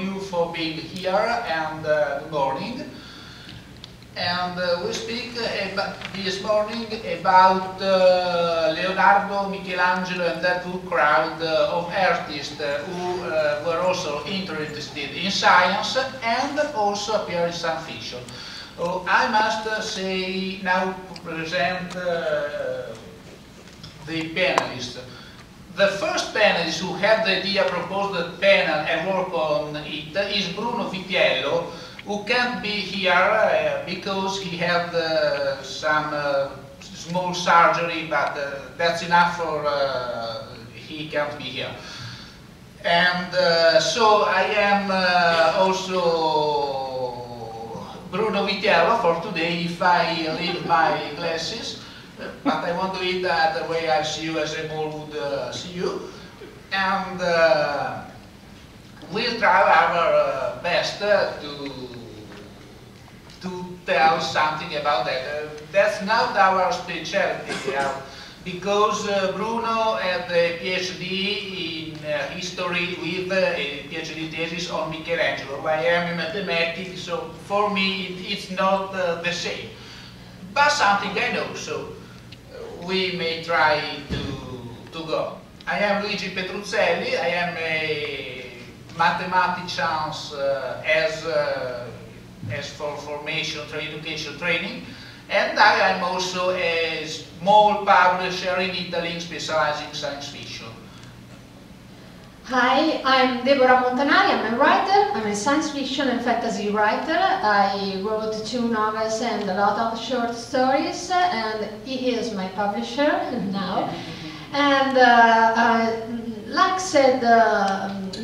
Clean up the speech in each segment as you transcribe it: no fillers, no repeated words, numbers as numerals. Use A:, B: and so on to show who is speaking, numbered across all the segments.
A: you for being here and good morning. And we speak this morning about Leonardo, Michelangelo and that whole crowd of artists who were also interested in science and also appear in science fiction. I must say now present the panelists. The first panelist who had the idea, proposed the panel and worked on it is Bruno Vitiello, who can't be here because he had some small surgery, but that's enough for he can't be here. And so I am also Bruno Vitiello for today if I leave my glasses. But I want to do it the way I see you, as a ball would see you. And we'll try our best to tell something about that. That's not our specialty, because Bruno had a PhD in history with a PhD thesis on Michelangelo. I am in mathematics, so for me it's not the same. But something I know, so we may try to go. I am Luigi Petruzzelli. I am a mathematician as for formation, education training, and I am also a small publisher in Italy specializing in science fiction.
B: Hi, I'm Debora Montanari. I'm a writer. I'm a science fiction and fantasy writer. I wrote 2 novels and a lot of short stories, and he is my publisher now. And like said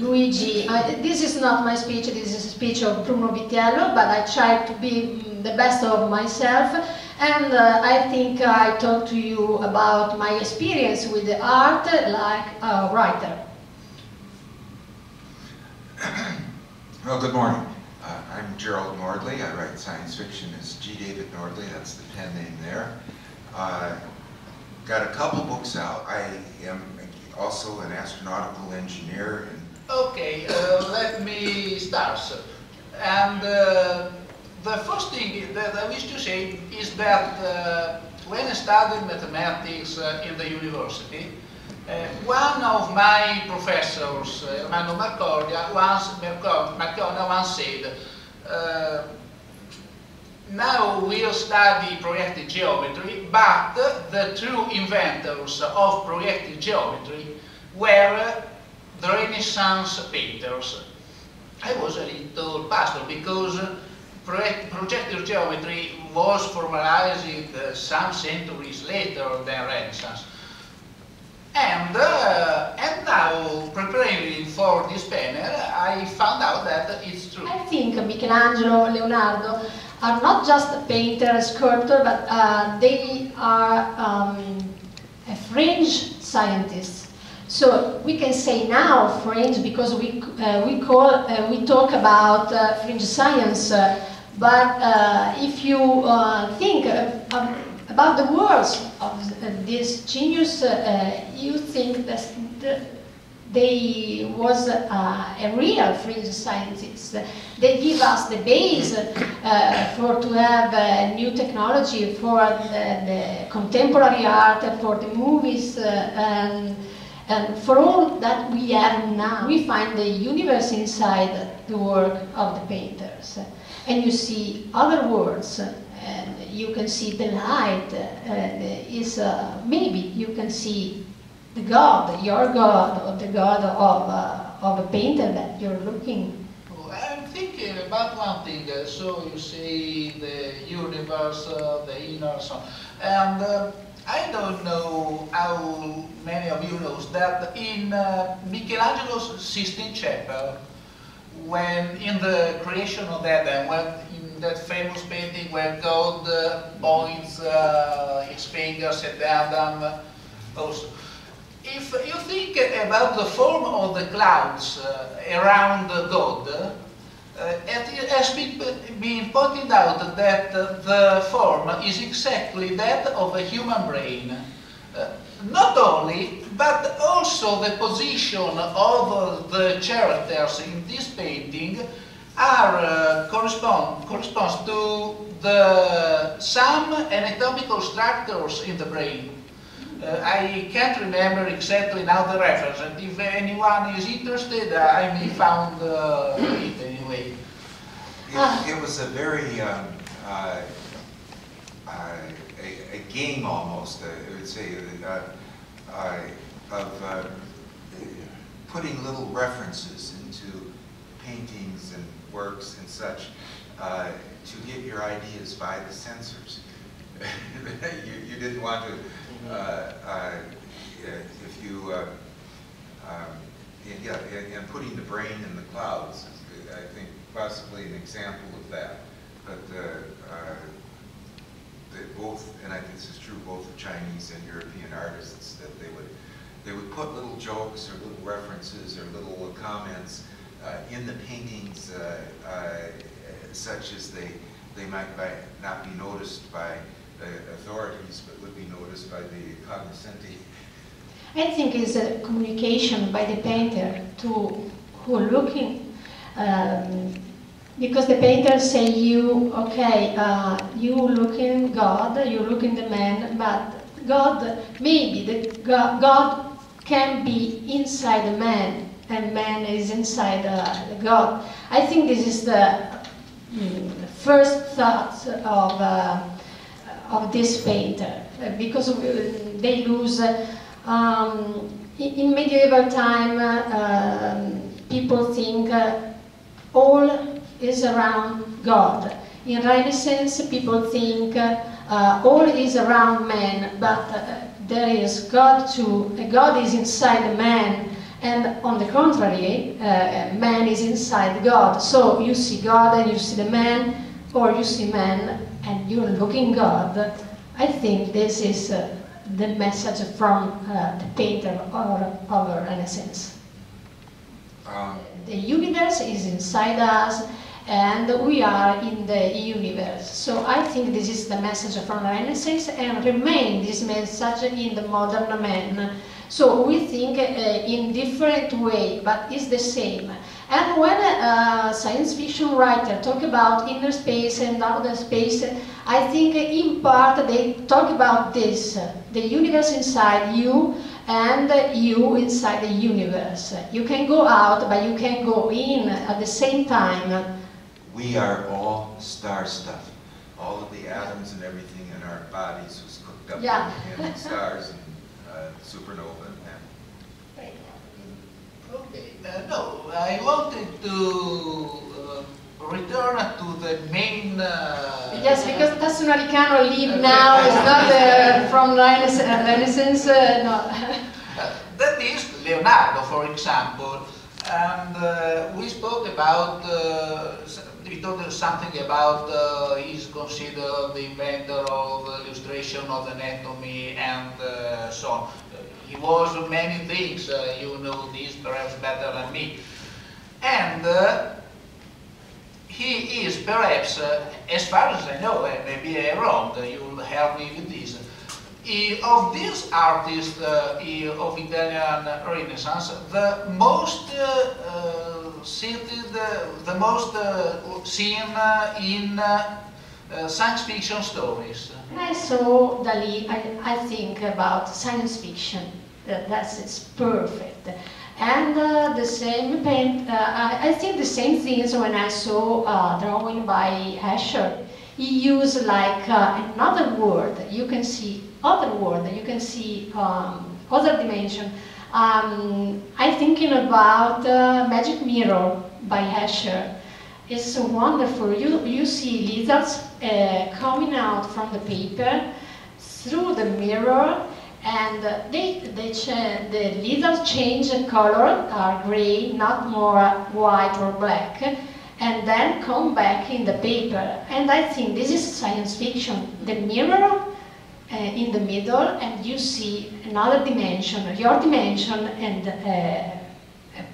B: Luigi, this is not my speech, this is a speech of Bruno Vitiello, but I try to be the best of myself, and I think I talk to you about my experience with the art like a writer.
C: Well, good morning. I'm Gerald Nordley. I write science fiction as G. David Nordley. That's the pen name there. Got a couple books out. I am also an astronautical engineer.
A: Okay, let me start. And the first thing that I wish to say is that when I studied mathematics in the university, one of my professors, Armando Marcona, once said, now we'll study projective geometry, but the true inventors of projective geometry were the Renaissance painters. I was a little puzzled because projective geometry was formalized some centuries later than Renaissance. And now, preparing for this panel, I found out that it's true.
B: I think Michelangelo, Leonardo are not just a painter, a sculptor, but they are a fringe scientists. So we can say now fringe because we talk about fringe science. But if you think about the words of this genius, you think that they was a real fringe scientist. They give us the base for to have new technology for the contemporary art, for the movies, and for all that we have now. We find the universe inside the work of the painters, and you see other worlds. And you can see the light maybe you can see the God, your God, or the God of a painter that you're looking.
A: Oh, I'm thinking about one thing. So you say the universe, the inner soul, and I don't know how many of you know that in Michelangelo's Sistine Chapel, when in the creation of Adam, when that famous painting where God points his fingers at Adam also. If you think about the form of the clouds around God, it has been pointed out that the form is exactly that of a human brain. Not only, but also the position of the characters in this painting are corresponds to some anatomical structures in the brain. I can't remember exactly now the reference, and if anyone is interested, I may found it anyway.
C: It was a very a game almost, I would say, of putting little references into paintings and works and such to get your ideas by the sensors. You didn't want to, if you, and putting the brain in the clouds is, I think, possibly an example of that. But both, and I think this is true both of Chinese and European artists, that they would put little jokes or little references or little comments in the paintings, such as they might not be noticed by the authorities, but would be noticed by the cognoscenti.
B: I think it's a communication by the painter to who are looking, because the painter say you, okay, you look in God, you look in the man, but God, maybe God can be inside the man, and man is inside the God. I think this is the first thought of this painter, because they lose. In medieval time, people think all is around God. In Renaissance, people think all is around man, but there is God too. God is inside the man, and on the contrary, man is inside God. So you see God and you see the man, or you see man and you're looking God. I think this is the message from the painter of Renaissance. The universe is inside us, and we are in the universe. So I think this is the message from Renaissance, and remain this message in the modern man. So we think in different way, but it's the same. And when a science fiction writer talk about inner space and outer space, I think in part they talk about this, the universe inside you and you inside the universe. You can go out, but you can go in at the same time.
C: We are all star stuff. All of the atoms and everything in our bodies was cooked up in stars and supernova.
A: Okay, no, I wanted to return to the main...
B: Yes, because Tassono-Ricano live now, it's not from Renaissance, no.
A: That is Leonardo, for example, and we spoke about, we told you something about he's considered the inventor of illustration of anatomy and so on. He was many things, you know this perhaps better than me. And he is perhaps, as far as I know, and maybe I'm wrong, you'll help me with this, of these artists of Italian Renaissance, the most seated, the most seen in science fiction stories.
B: When I saw Dali, I think about science fiction. That's perfect. And the same paint, I think the same things when I saw drawing by Escher. He used like another world. You can see other world. You can see other dimension. I'm thinking about Magic Mirror by Escher. It's so wonderful. You see lizards coming out from the paper through the mirror, and the lizards change color, are gray, not more white or black, and then come back in the paper. And I think this is science fiction. The mirror in the middle, and you see another dimension, your dimension, and a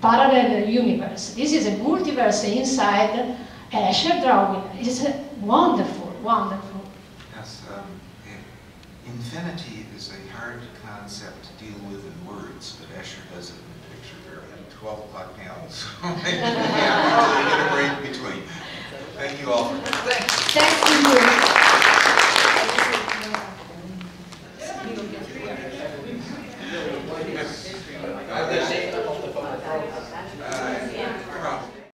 B: parallel universe. This is a multiverse inside Escher drawing. It's wonderful, wonderful.
C: Yes, Infinity is a hard concept to deal with in words, but Escher does it in the picture there. 12 o'clock panels, so maybe we get a break between. Thank you all for that.
B: Thank you.